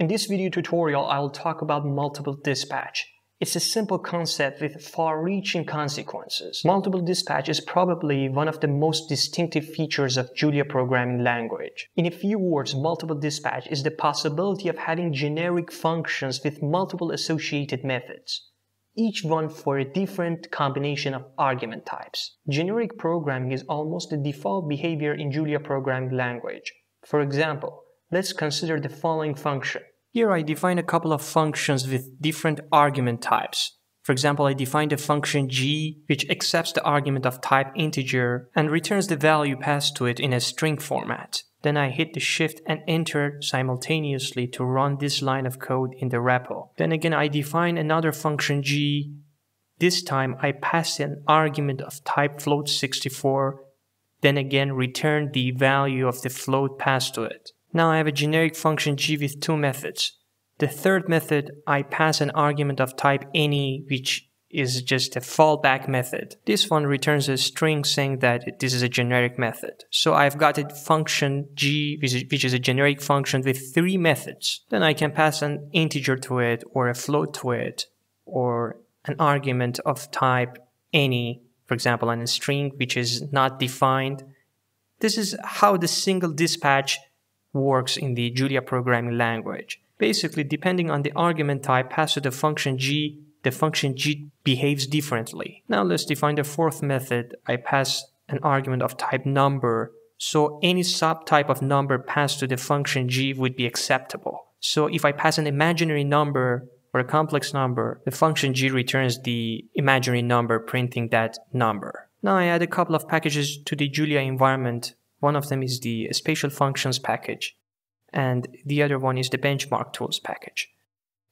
In this video tutorial, I will talk about multiple dispatch. It's a simple concept with far-reaching consequences. Multiple dispatch is probably one of the most distinctive features of Julia programming language. In a few words, multiple dispatch is the possibility of having generic functions with multiple associated methods, each one for a different combination of argument types. Generic programming is almost the default behavior in Julia programming language. For example, let's consider the following function. Here I define a couple of functions with different argument types. For example, I defined a function g which accepts the argument of type integer and returns the value passed to it in a string format. Then I hit the shift and enter simultaneously to run this line of code in the repo. Then again I define another function g. This time I pass an argument of type float64, then again return the value of the float passed to it. Now I have a generic function g with two methods. The third method, I pass an argument of type any, which is just a fallback method. This one returns a string saying that this is a generic method. So I've got a function g, which is a generic function with three methods. Then I can pass an integer to it, or a float to it, or an argument of type any, for example, and a string which is not defined. This is how the single dispatch works in the Julia programming language. Basically, depending on the argument type passed to the function g behaves differently. Now let's define the fourth method. I pass an argument of type number, so any subtype of number passed to the function g would be acceptable. So if I pass an imaginary number or a complex number, the function g returns the imaginary number, printing that number. Now I add a couple of packages to the Julia environment. One of them is the spatial functions package, and the other one is the benchmark tools package.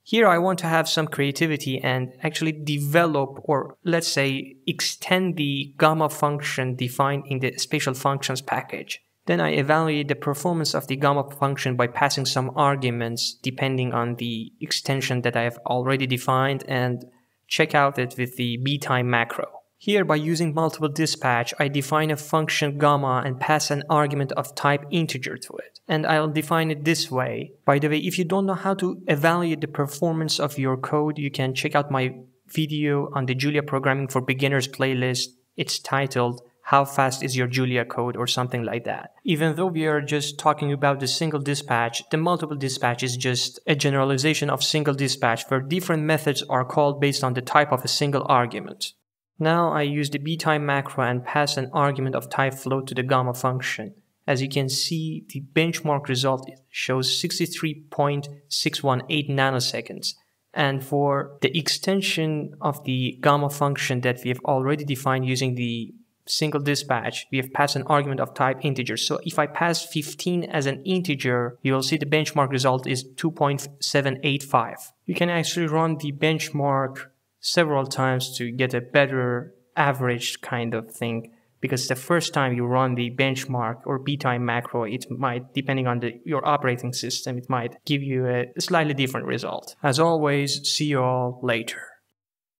Here I want to have some creativity and actually develop, or let's say extend the gamma function defined in the spatial functions package. Then I evaluate the performance of the gamma function by passing some arguments depending on the extension that I have already defined, and check out it with the btime macro. Here, by using multiple dispatch, I define a function gamma and pass an argument of type integer to it. And I'll define it this way. By the way, if you don't know how to evaluate the performance of your code, you can check out my video on the Julia Programming for Beginners playlist. It's titled, "How Fast is Your Julia Code?" or something like that. Even though we are just talking about the single dispatch, the multiple dispatch is just a generalization of single dispatch where different methods are called based on the type of a single argument. Now I use the btime macro and pass an argument of type float to the gamma function. As you can see, the benchmark result shows 63.618 nanoseconds. And for the extension of the gamma function that we have already defined using the single dispatch, we have passed an argument of type integer. So if I pass 15 as an integer, you will see the benchmark result is 2.785. You can actually run the benchmark several times to get a better average kind of thing, because the first time you run the benchmark or btime macro, it might, depending on your operating system, it might give you a slightly different result. As always, see you all later.